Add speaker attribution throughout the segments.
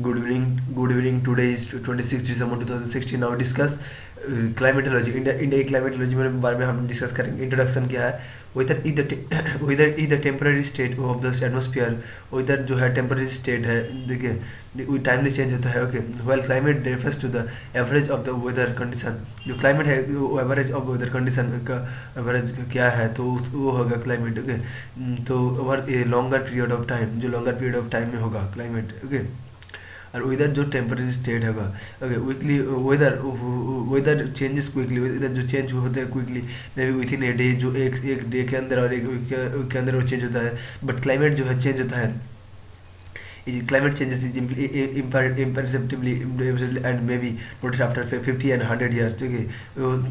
Speaker 1: Good evening. Today is 26 December 2016. Now discuss climatology. India की climatology में बारे में हम डिस्कस करेंगे. इंट्रोडक्शन क्या है? Weather is the weather is the temporary state of the atmosphere. Weather जो है टेम्पररी स्टेट है, देखिए टाइमली चेंज होता है. Okay, well climate refers to the average of the weather condition. जो क्लाइमेट है वो एवरेज ऑफ वेदर कंडीशन का एवरेज क्या है, तो वो होगा क्लाइमेट. ओके, तो over a longer period of time, जो लॉन्गर पीरियड ऑफ टाइम में होगा क्लाइमेट. ओके, और वेदर जो टेम्परेरी स्टेट होगा. Okay, weekly weather weather changes quickly. Weather जो चेंज होते हैं quickly, maybe with in a day, जो एक डे के अंदर और एक week के अंदर वो चेंज होता है. बट क्लाइमेट जो है चेंज होता है. Climate changes is imperceptibly and maybe noted after 50 and 100 years. देखिए,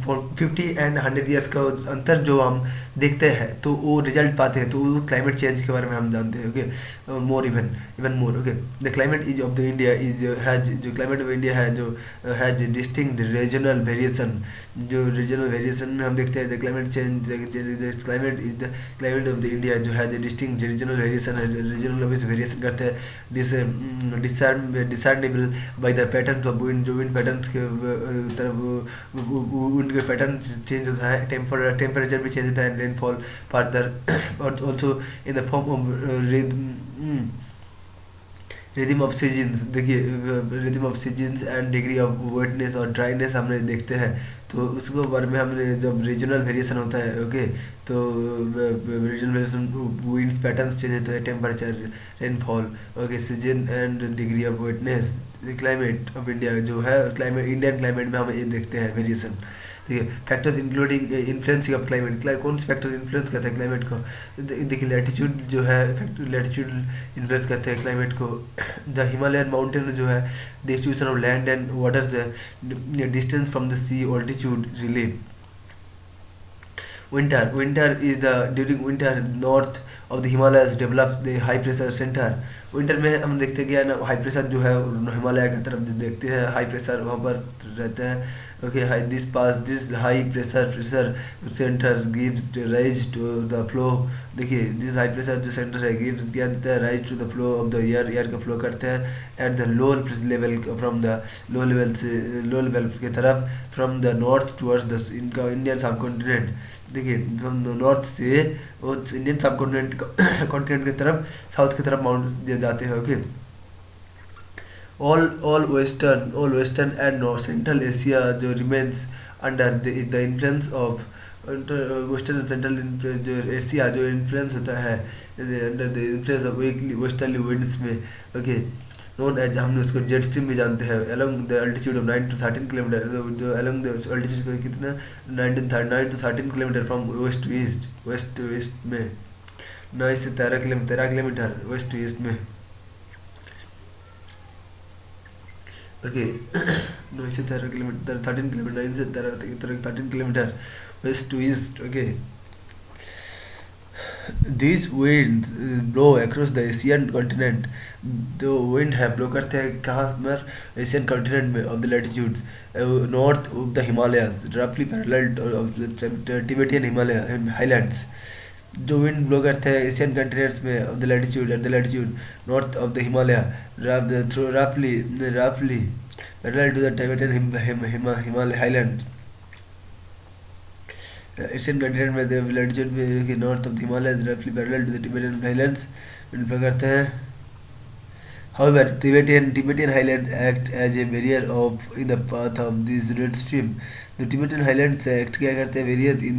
Speaker 1: for 50 and 100 years का अंतर जो हम देखते हैं, तो वो रिजल्ट पाते हैं, तो वो क्लाइमेट चेंज के बारे में हम जानते हैं. Okay, more even more. Okay, the climate is of the India is has, जो क्लाइमेट ऑफ इंडिया है, जो हैज डिस्टिंक्ट रीजनल वेरिएशन. जो रीजनल वेरिएशन में हम देखते हैं the climate change, climate is the climate of the India जो है डिस्टिंक्ट रीजनल वेरिएशन है. रीजनल वेरिएशन करते हैं. This discernible by the pattern of wind. जो विंड पैटर्न के तरफ विंड के पैटर्न चेंज होता है. टेम्परेचर भी चेंज होता है. रेनफॉल फर्दर और also in the form of rhythm of seasons. देखिए, rhythm of seasons and degree of wetness और ड्राइनेस हमने देखते हैं. तो उसको बारे में हमने जब रीजनल वेरिएशन होता है. ओके, तो regional variation winds patterns change होते हैं, temperature, rainfall, okay, season and degree of वेटनेस. Climate of India जो है, क्लाइमेट इंडियन क्लाइमेट में हम ये देखते हैं वेरिएशन. ठीक है, factors including influencing of climate. कौन से फैक्टर इन्फ्लुएंस करते हैं क्लाइमेट को? देखिए, लैटिट्यूड जो है, लैटिट्यूड इन्फ्लुएंस करते हैं क्लाइमेट को. द हिमालयन माउंटेन जो है, distribution of land and waters, distance from the sea, altitude, relief. Winter is the during winter north of the Himalayas develop the high pressure center. Winter में हम देखते क्या है ना, हाई प्रेशर जो है हिमालय की तरफ जो देखते हैं, हाई प्रेशर वहाँ पर रहते हैं. Okay, high this high pressure centre gives rise to the flow. देखिए, दिस हाई प्रेशर जो सेंटर है गिव्स क्या देता है, rise to the flow of the air का फ्लो करते हैं at the low level, from the low level से लो लेवल की तरफ, from the north towards the इनका इंडियन सब कॉन्टिनेंट. देखिए, फ्रॉम नॉर्थ से इंडियन सब कॉन्टिनेंट की तरफ, साउथ की तरफ माउंट जाते हैं. Okay, all western and north central Asia जो remains under the influence of western and central जो एशिया जो इन्फ्लुएंस होता है under the influence of westerly winds में. ओके, नोन एज, हमने उसको जेट स्ट्रीम भी जानते हैं. Along the altitude of 9 to 13 kilometre, जो अलोंग द अल्टीट्यूड को कितना 9 to 13 kilometre from west to east में, 9 से 13 किलोमीटर वेस्ट टू ईस्ट में. ओके, 9 से 13 किलोमीटर, 13 किलोमीटर, 9 से 13 kilometre west to east. Okay, these winds blow across the Asian continent. तो wind है ब्लो करते हैं कहाँ पर, एशियन कॉन्टिनेंट में, of the latitudes north of the Himalayas, रफली parallel of the Tibetan Himalaya highlands. जो विंड ब्लो करते हैं एशियन कॉन्टिनेंट्स में of the latitude at the latitude north of the Himalaya, रफली parallel to the Tibetan Himalaya highlands. Asian continent में the latitude में north of the Himalayas, रफली parallel to the Tibetan highlands wind blow करते हैं. However, Tibetan highlands act as a barrier in the path of this jet stream. जो Tibetan highlands act क्या करते हैं, barrier in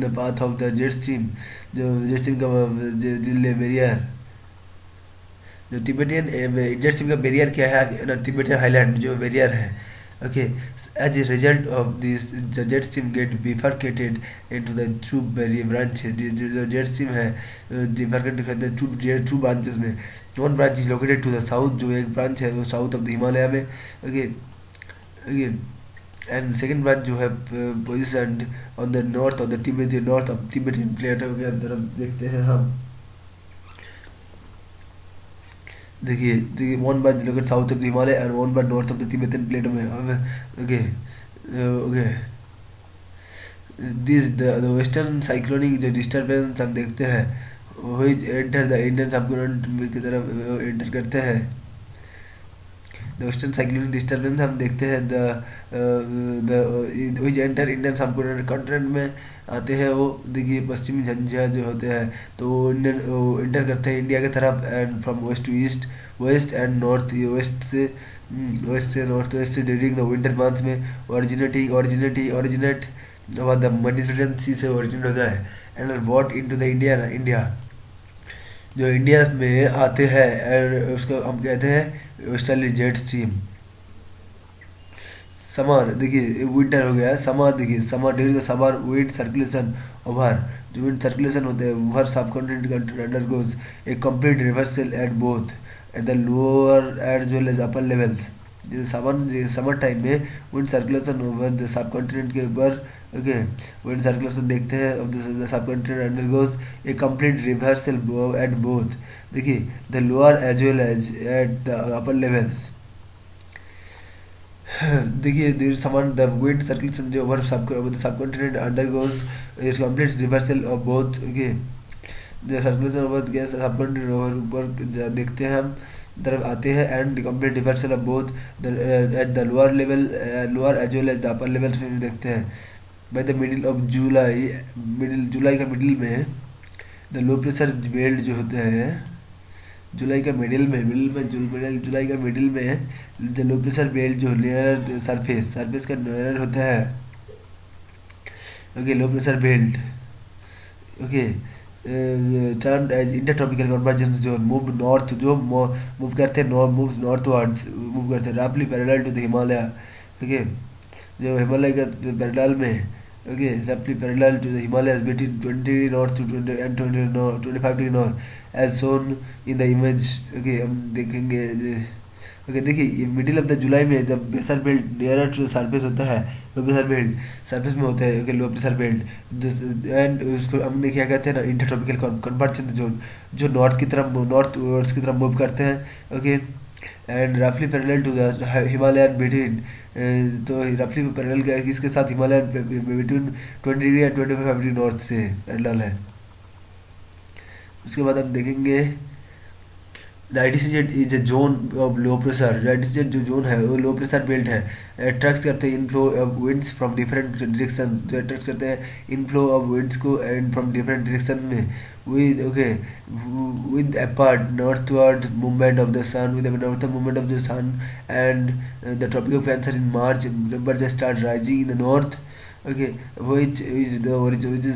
Speaker 1: the path of the jet stream. जो jet stream का barrier, जो Tibetan jet stream का barrier क्या है ना, Tibetan highland जो barrier है. Okay, as a result of this, the jet stream get bifurcated into the two branches. जो jet stream है bifurcated करते हैं two branches में. One branch is located to the south, जो एक branch है वो साउथ ऑफ द हिमालय में. ओके, एंड सेकेंड ब्रांच जो है positioned on the north of the Tibetan plateau के तरफ देखते हैं हम. देखिए, one branch located south of the Himalaya and one branch north of the Tibetan plateau में. Okay, this the western cyclonic जो डिस्टर्बेंस हम देखते हैं, वो एंटर द इंडियन सबकॉन्टिनेंट की तरफ एंटर करते हैं. द वेस्टर्न साइक्लोनिक डिस्टर्बेंस हम देखते हैं the which enter Indian subcontinent में आते हैं। वो देखिए पश्चिमी झंझा जो होते हैं तो वो इंडियन इंटर करते हैं इंडिया की तरफ, and from west to east, west and north, west से north west during the winter months में ओरिजिनेट और द मेडिटेरेनियन सी से ओरिजिनेट होता है and what into the India जो इंडिया में आते हैं, एंड उसको हम कहते हैं वेस्टर्ली जेट स्ट्रीम। समर देखिए विंटर हो गया, समर देखिए summer during the summer wind circulation over, जो विंड सर्कुलेशन होते हैं over subcontinent undergoes a complete reversal at both at the lower as well as upper levels. जैसे summer time में wind circulation over the subcontinent के ऊपर, okay, wind circulation देखते हैं of the subcontinent undergoes a complete reversal at both, देखिए the lower as well as at the upper levels. देखिए समान the wind circulation जो over subcontinent undergoes is complete reversal of both, okay, the circulation over gas subcontinent over ऊपर देखते हैं हम तरफ आते हैं and complete reversal of both at the lower level, lower as well as the upper levels में भी देखते हैं। By the middle of July, जुलाई का मिडिल में द लो प्रेशर बेल्ट जो होते हैं, जुलाई का मिडिल में जुलाई का मिडिल में द लो प्रेशर बेल्ट जो लेयर सरफेस का लेयर होता है, okay, low pressure belt, okay, turn as intertropical convergence zone move north, जो मूव करते हैं मूव नॉर्थवर्ड्स, मूव करते हैं रफली parallel to the Himalaya, okay, जो हिमालय का पैरेलल में, ओके, रफली parallel to the Himalayas between 20 north to 20 and 25 degree north as shown in the image, okay, हम देखेंगे, ओके, देखिए ये मिडिल ऑफ द जुलाई में जब pressure belt nearer to surface होता है, लो प्रेशर बेल्ट सरफेस में होता है, okay, low pressure belt and उसको हमने क्या कहते हैं ना इंटरट्रॉपिकल कन्वर्जेंस जोन, जो नॉर्थ वर्ड्स की तरफ मूव करते हैं, ओके, एंड रफली parallel to the Himalayan between, तो रफली पैरेलल किसके साथ, Himalayan between 20 degree and 25 degree north से पैरेलल है। उसके बाद हम देखेंगे लाइटिसजेट is a zone of low pressure, लाइटिसजेट जो जोन है वो लो प्रेशर बेल्ट है, अट्रैक्ट करते हैं inflow of winds from different direction, जो अट्रैक्ट करते हैं इनफ्लो ऑफ विंड्स को एंड फ्रॉम डिफरेंट डायरेक्शन में with, okay, with apart northward movement of the sun, with northern movement of the sun and the Tropic of Cancer in March temperature start rising in the north, okay, which is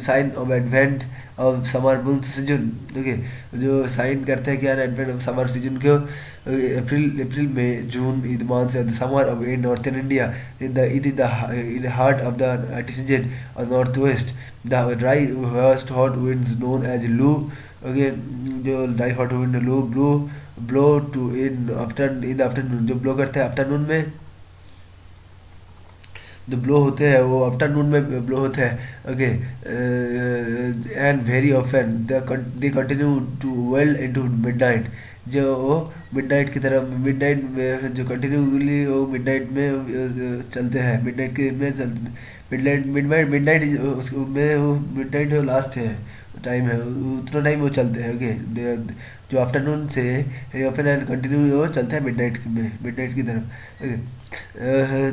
Speaker 1: sign of advent of summer monsoon season, okay, जो sign करते हैं क्या है advent of summer season को, April में June in months of the summer of in northern India, it is the heart of the season of north west, the dry first hot winds known as loo, okay, जो dry hot wind loo blow to in afternoon, जो blow करते हैं afternoon में, जो blow होते हैं वो afternoon में ब्लो होते हैं, okay, and very often they continue to well into midnight, जो मिडनाइट की तरफ, मिडनाइट में जो कंटिन्यूली वो मिडनाइट में चलते हैं, मिडनाइट के में मिडनाइट उसमें वो मिडनाइट लास्ट है टाइम है, उतना टाइम वो चलते हैं, ओके, जो आफ्टरनून से ओपन एंड कंटिन्यू वो चलता है मिडनाइट की तरफ, ओके।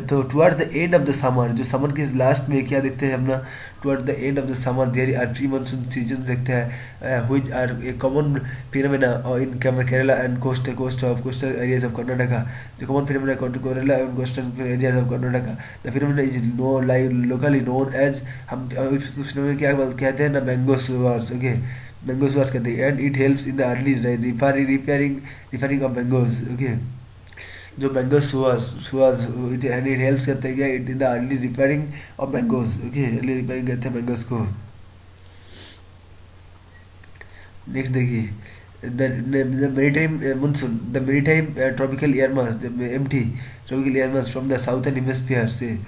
Speaker 1: तो toward the end of the summer, जो समर के लास्ट में क्या देखते हैं अपना, toward the end of the summer there are pre monsoon season देखते हैं, which are a common phenomena in Kerala and coastal areas of Karnataka, जो common phenomena Kerala and coastal areas of Karnataka, the phenomena is locally known as, हम उस phenomena क्या कहते हैं ना, mango showers, okay, mango showers कहते हैं, and it helps in the early repairing of mangoes, okay, जो मैंगो सुअर्स एंड इट हेल्प्स करते हैं क्या, it in the early repairing of mangoes, okay, early repairing करते हैं मैंगोज को। नेक्स्ट देखिए the maritime monsoon, the maritime tropical air mass, the MT tropical air mass from the southern hemisphere, say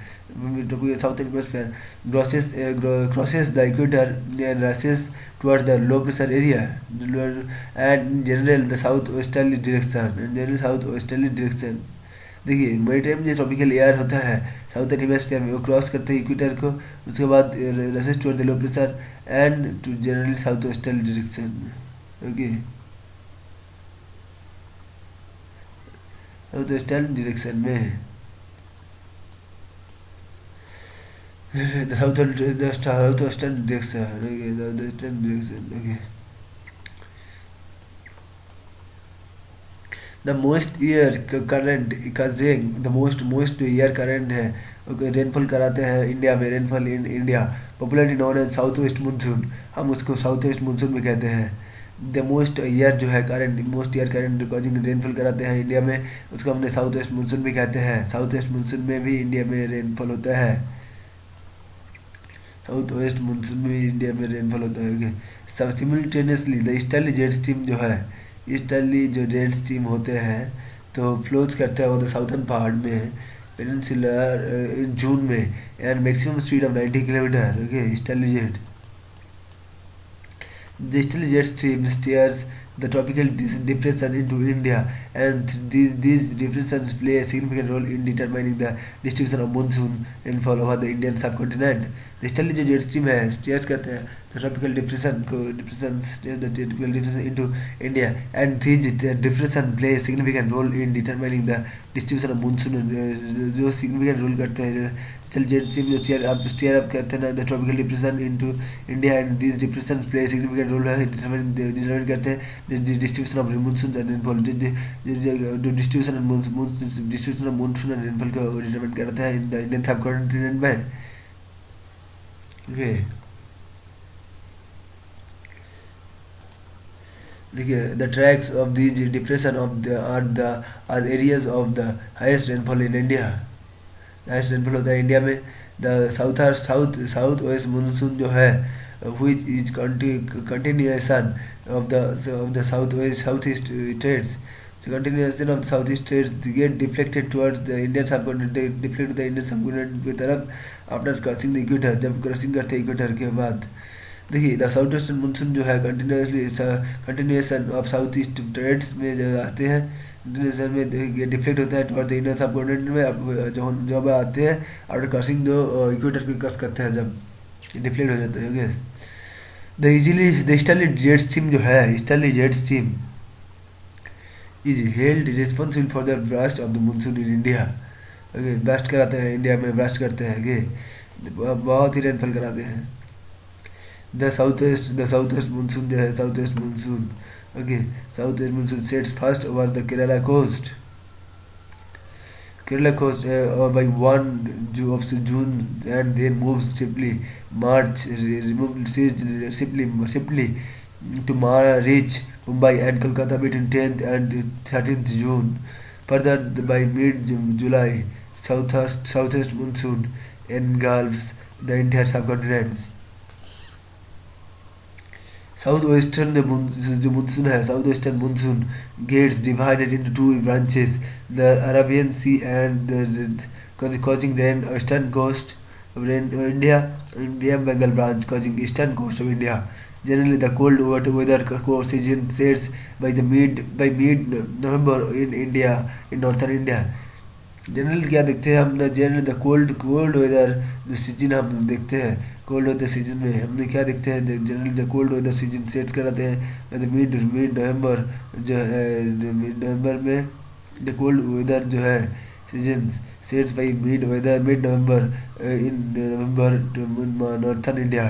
Speaker 1: southern hemisphere crosses the equator and rises towards the low pressure area, and in general the southwesterly direction, देखिए maritime जो tropical air होता है southern hemisphere में, वो cross करते हैं equator को, उसके बाद resist toward the low pressure and to generally south western direction, okay. South western direction में। the southwestern direction, okay, the southwestern direction, okay. The most year current causing the most year current है, rainfall कराते हैं India में, rainfall in India popularly known as south west monsoon, हम उसको south west monsoon भी कहते हैं। The most year जो है current, most year current causing rainfall कराते हैं इंडिया में, उसको हमने साउथ वेस्ट मानसून भी कहते हैं। साउथ वेस्ट मानसून में भी इंडिया में रेनफॉल होता है, साउथ वेस्ट मानसून में भी इंडिया में रेनफॉल होता है। सब simultaneously the easterly jet stream जो है, ईस्टर्ली जो जेट स्ट्रीम होते हैं तो फ्लोज करते हैं वो तो साउथर्न पहाड़ में पेनिनसुलर इन जून में and maximum speed of 90 kilometre, okay. Easterly jet, the easterly jet stream steers the tropical depression into India, and these depressions play a significant role in determining the distribution of monsoon rainfall over the Indian subcontinent. The easterly जो jet stream है steers करते हैं the tropical depression को the tropical depression into India, and these depression play a significant role in determining the distribution of monsoon, जो significant role करते हैं चल jet stream जो स्टीयर अप करते हैं ना the tropical depression into India, and this depression play significant role है determine करते हैं distribution of monsoon and rainfall, जो distribution of monsoon and rainfall को डिटरमाइन करता है in the Indian subcontinent में, ओके। देखिए the tracks of these depression of the are areas of the highest rainfall in India, highest rainfall होता है India में। The south west monsoon जो है which is continuation of the southeast states, the continuation of the southeast states get deflected towards the Indian subcontinent, deflect the Indian subcontinent की तरफ after crossing the equator, जब crossing करते हैं equator के बाद। देखिए द साउथ वेस्टर्न मानसून जो है continuation of south east trades में जो आते हैं में डिफ्लेक्ट होता है टुवर्ड द इंडियन सबकॉन्टिनेंट में, जब आते हैं आफ्टर क्रॉसिंग द इक्वेटर को क्रॉस करते हैं जब डिफ्लेक्ट हो जाता है, okay. The easterly jet stream जो है, easterly jet stream is held responsible for the blast of the monsoon in India, okay. Blast कराते हैं इंडिया में, ब्लास्ट करते हैं, ओके, बहुत ही रेनफॉल कराते हैं। द साउथ वेस्ट मानसून जो है, south west monsoon, okay, south west monsoon sets first over the Kerala coast by 1 of June, and then moves swiftly to reach Mumbai and Kolkata between 10th and 13th June. Further, by mid-July, southwest monsoon engulfs the entire subcontinent. South western जो monsoon है, south western monsoon gets divided into two branches, the Arabian sea and causing rain eastern coast of India, Indian Bengal branch causing eastern coast of India. Generally, the cold weather course season sets by mid November in India, in northern India. General क्या देखते हैं हमने, general the cold weather जो season हम देखते हैं, cold weather season में हमने क्या देखते हैं, general the cold weather season set कराते हैं मिड नवंबर जो है, मिड नवंबर में द कोल्ड वेदर जो है season sets by mid November in November northern India,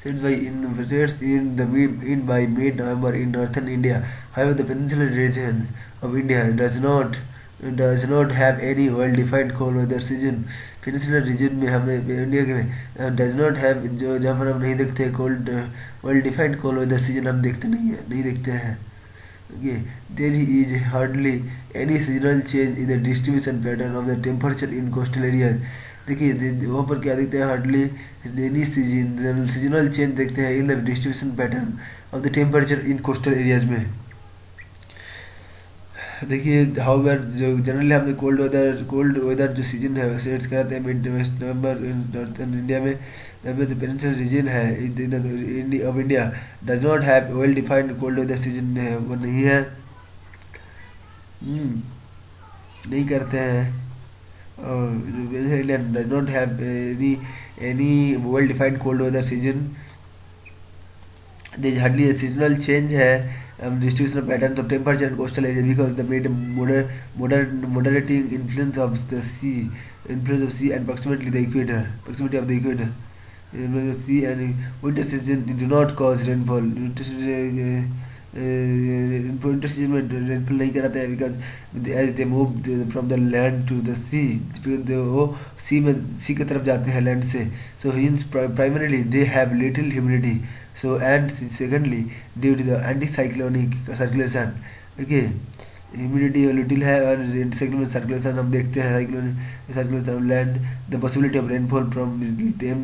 Speaker 1: by mid-November in northern India. However, the peninsular region of India does not have any well-defined cold weather season. Peninsular region में हमें India के does not have, जो जहाँ पर हम नहीं देखते well-defined cold weather season हम नहीं देखते हैं. Okay, there is hardly any seasonal change in the distribution pattern of the temperature in coastal areas. देखिए वहाँ पर क्या देखते हैं, हार्डली एनी सीजनल चेंज देखते हैं in the distribution pattern of the temperature in coastal areas में। देखिए हाउएवर जो जनरली हमने कोल्ड वेदर जो सीजन है सेट्स कराते हैं mid west November in northern India में, जब जो पेनिनसुलर रीजन है of India does not have well defined cold weather season है, वो नहीं है, नहीं करते हैं। India does not have any well-defined cold weather season There is hardly a seasonal change है distribution of patterns of temperature in coastal area because the moderating influence of sea and proximity of the equator. Sea and winter season do not cause rainfall. Winter season में rainfall नहीं कराते हैं because as they move from the land to the sea, वो sea की तरफ जाते हैं land से. So hence primarily they have little humidity. So and secondly due to the anticyclonic circulation. Okay, humidity little है और सेकंड सर्कुलेशन हम देखते हैं circulation of land the possibility of rainfall from them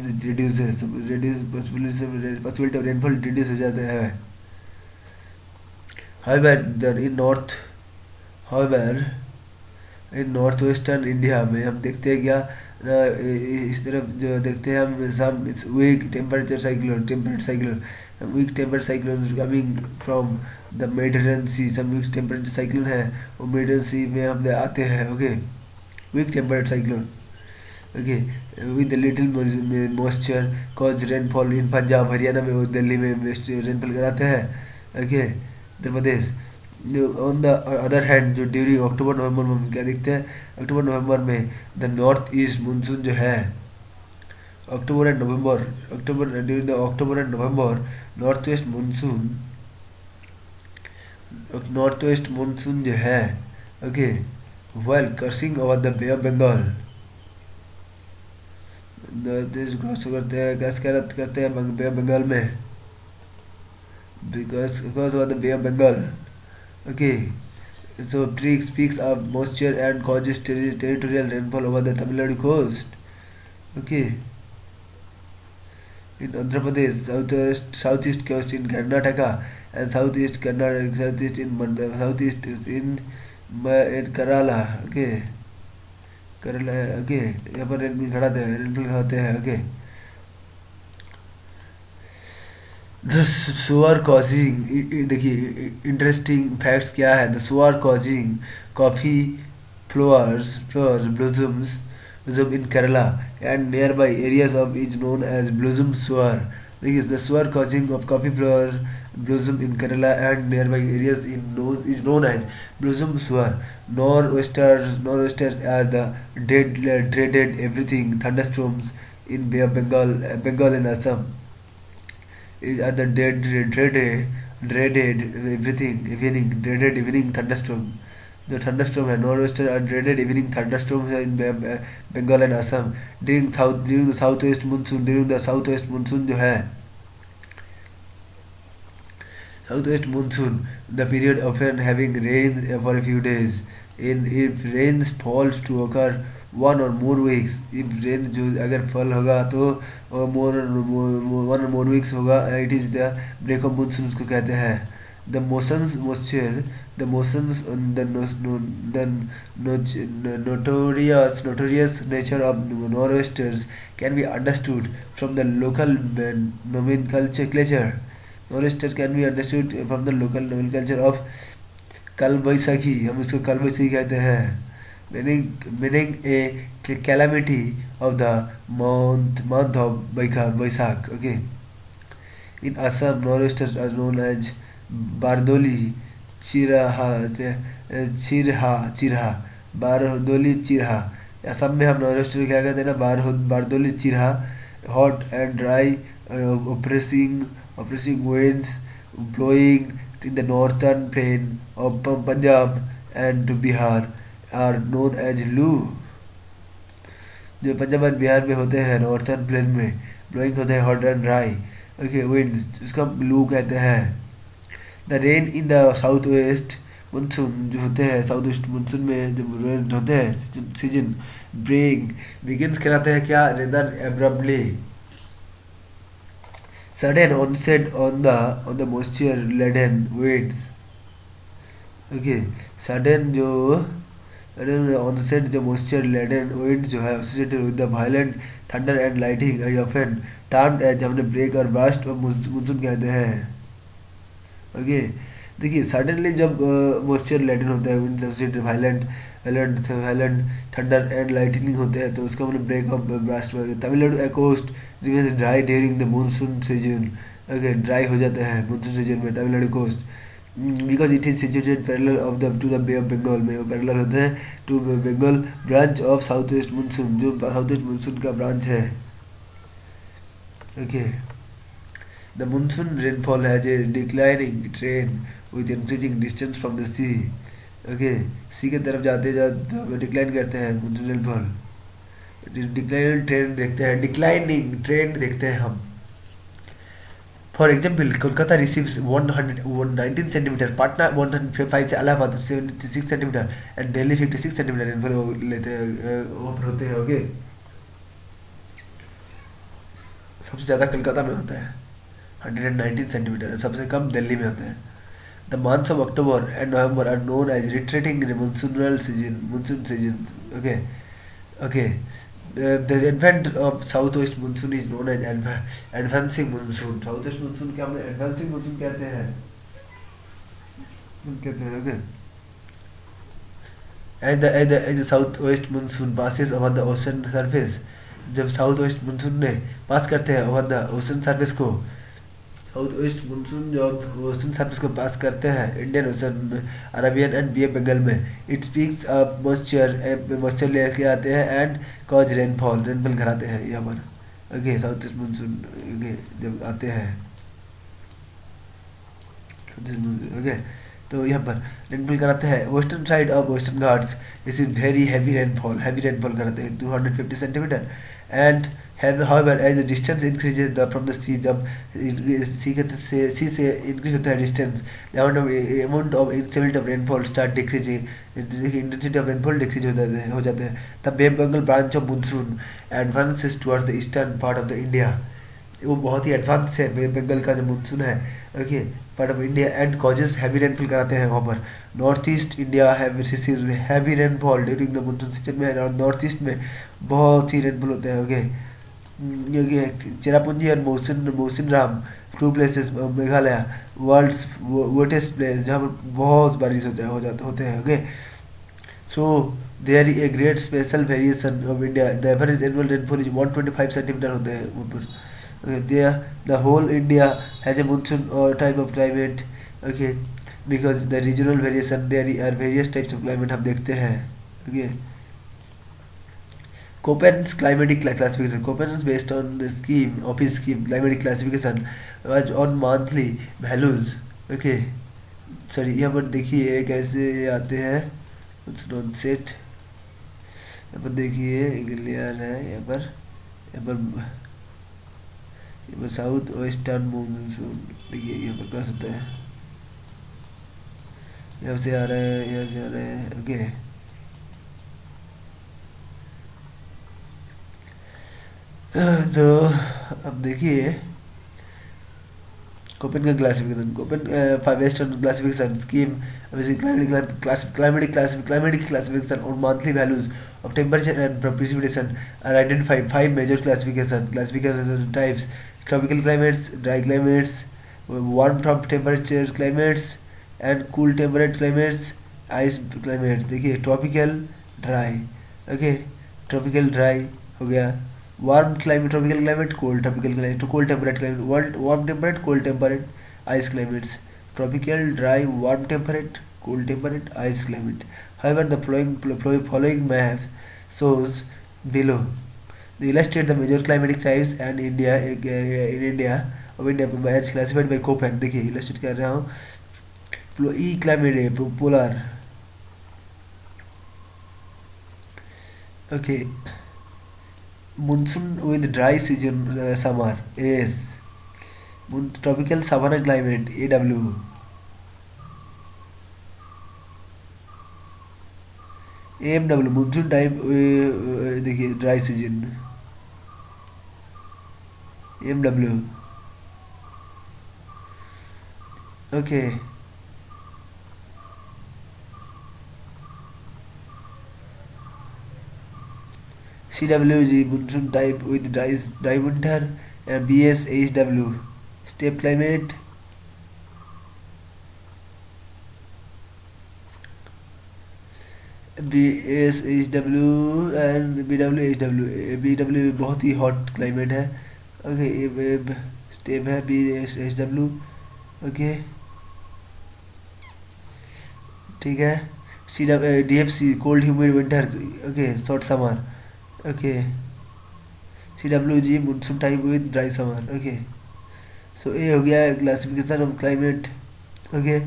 Speaker 1: possibility of rainfall reduce हो जाता है. However इन north western India में हम देखते हैं क्या इस तरफ जो देखते हैं हम some weak temperate cyclone weak tempered cyclones coming from the Mediterranean Sea. Some weak tempered cyclone है वो Mediterranean Sea में हम आते हैं. Okay, weak tempered cyclone. Okay, with the little moisture cause rainfall in Punjab Haryana में और दिल्ली में rainfall कराते हैं. Okay, Uttar Pradesh. On the other hand जो ड्यूरिंग अक्टूबर नवंबर में हम क्या देखते हैं अक्टूबर नवंबर में द नॉर्थ ईस्ट मानसून जो है October and November, during the October and November, northwest monsoon जो है, okay, while crossing over the Bay of Bengal, देश क्रॉस करते हैं Bay of Bengal में, because over the Bay of Bengal, okay, so peaks of moisture and causes territorial rainfall over the Tamil Nadu coast, okay. In Andhra Pradesh, southeast coast in Karnataka, and southeast in Kerala. Okay, Kerala. Okay, यहाँ पर rainfall होते हैं. Okay, the soar causing देखिए interesting facts क्या है. The soar causing coffee flowers blossoms in Kerala and nearby areas of is known as blossom soar. The soar causing of coffee flower blossom in Kerala and nearby areas is known as blossom soar. Nor'westers are the dreaded everything thunderstorms in Bay of Bengal and Assam. Are the dreaded evening thunderstorm. The thunderstorm and nor'wester are dreaded evening thunderstorms in Bengal and Assam during the southwest monsoon. During the southwest monsoon जो है southwest monsoon, the period often having rain for a few days. If rains falls to occur 1 or more weeks, if rain जो अगर fall होगा तो one or more weeks होगा, it is the break of monsoon उसको कहते हैं. The notorious nature of nor'westers can be understood from the local nomenclature. Nor'westers can be understood from the local nomenclature of कल बैसाखी. हम इसको कल बैसाखी कहते हैं. Meaning a calamity of the month of Baisakh. Okay. In Assam, nor'westers are known as Bardoli Chirha. Bardoli चिरहा. Assam में हम north क्या कहते हैं ना Bardoli Chheerha. Hot and dry oppressing winds blowing in the northern plain of Punjab and Bihar are known as लू. जो पंजाब और बिहार में होते हैं नॉर्थर्न प्लेन में ब्लोइंग होते हैं hot and dry. Okay winds उसका लू कहते हैं. The rain in the south west monsoon जो होते हैं साउथ वेस्ट मानसून में जब रेन होते हैं सीजन ब्रेक बिगिंस कराते हैं क्या rather abruptly sudden onset on the moisture laden winds. Okay, sudden onset जो moisture laden winds जो है associated with the violent thunder and lightning are often termed as हमने break और burst और monsoon कहते हैं. ओके देखिए सडनली जब मॉइस्चर लेडन होता है wind associated violent thunder and lightning होते हैं तो उसका मतलब break of blast. Tamil Nadu coast remains dry during the monsoon season. Okay dry हो जाते हैं मानसून सीजन में Tamil Nadu coast, because it is situated parallel of the to the bay of Bengal में, वो पैरेलल होते हैं to Bengal branch of south west monsoon, जो south west monsoon का ब्रांच है। Okay the monsoon rainfall has a declining trend with increasing distance from the sea. Okay sea के तरफ जाते जाते डिक्लाइन करते हैं मानसून रेनफॉल, डिक्लाइनिंग ट्रेंड देखते हैं, डिक्लाइनिंग ट्रेंड देखते हैं हम। For example Kolkata receives 119 centimetre, Patna 105 से Allahabad 76 centimetre and Delhi 56 centimetre rainfall लेते हैं, ओवर होते हैं। ओके सबसे ज़्यादा कोलकाता में होता है 119 सेंटीमीटर, सबसे कम दिल्ली में होता है। The months of October and November are known as retreating monsoonal season, monsoon season. Okay okay the advent of southwest monsoon is known as advancing monsoon। southwest monsoon क्या हम advancing monsoon कहते हैं, okay as the southwest monsoon passes over the ocean surface, जब south west monsoon ने पास करते हैं over the ocean surface को, south west monsoon जब ओशन सर्फेस को पास करते हैं इंडियन ओशन, अरेबियन एंड बे बंगाल में, इट स्पीक्स अप मॉइस्चर लेके आते हैं एंड कॉज रेनफॉल कराते हैं यहाँ पर। ओके साउथ वेस्ट मानसून जब आते हैं ओके तो यहाँ पर रेनफॉल कराते हैं। Western side of western Ghats इस इज वेरी हैवी रेनफॉल कराते हैं 250 centimetre and however as the distance increases from the sea, जब सी से इंक्रीज होता है distance, the amount of intensity of rainfall start decreasing, intensity of rainfall decrease हो जाते हैं। The bay Bengal branch of monsoon advances towards the eastern part of the India, वो बहुत ही advance है बे बंगाल का जो मानसून है। Okay part of India and causes heavy rainfall कराते हैं वहाँ पर। North east India heavy rainfall during the monsoon season में, और नॉर्थ ईस्ट में बहुत ही रेनफॉल होते हैं। ओके चेरापूंजी और Mawsynram two places Meghalaya world's wettest place, जहाँ पर बहुत बारिश होते हैं। Okay so there is a great special variation of India, the average annual rainfall is 125 centimetre होते हैं वहाँ पर। the whole India has a monsoon or type of climate, okay, because the regional variation there are various types of climate हम देखते हैं। okay Köppen's climatic classification, Köppen is based on the scheme of his scheme climatic classification on monthly values। okay sorry यहाँ पर देखिए कैसे आते हैं set, यहाँ पर देखिए क्लियर है, यहाँ पर साउथ वेस्टर्न मानसून देखिए यहाँ पर क्या होता है, यहाँ से आ रहा है, यहाँ से आ रहा है। ओके तो अब देखिए कोपेन का classification, Koppen western classification scheme climatic classification on monthly values of temperature and precipitation are identified 5 major classification types: tropical climates, dry climates, warm temperature climates and cool temperate climates, ice climates। देखिए tropical dry, okay tropical dry हो गया, warm climate tropical climate, cold tropical climate, cold temperate climate, warm temperate, cold temperate, ice climates, tropical dry, warm temperate, cold temperate, ice climate। However, the following map shows below they illustrate the major climatic types and India of India as classified by Köppen। देखिए illustrate कर रहा हूँ। E climate polar, okay, monsoon with dry season summer S, tropical savanna climate AW, AMW monsoon type देखिए dry season AMW। Okay CWG monsoon type with dry winter, BS HW steppe climate, BSHW and BWHW। BW बहुत ही hot climate है। Okay वेब टेम है B H W. Okay ठीक है। C D F C cold humid winter. Okay short summer. Okay C W G monsoon time with dry summer. Okay so ये हो गया classification of climate. Okay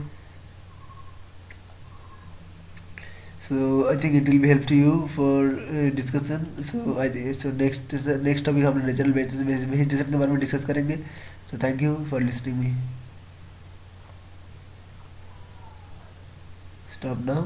Speaker 1: so I think it will be help to you for discussion. So I think so next topic हम natural vegetation के बारे में discuss करेंगे. So thank you for listening me. Stop now.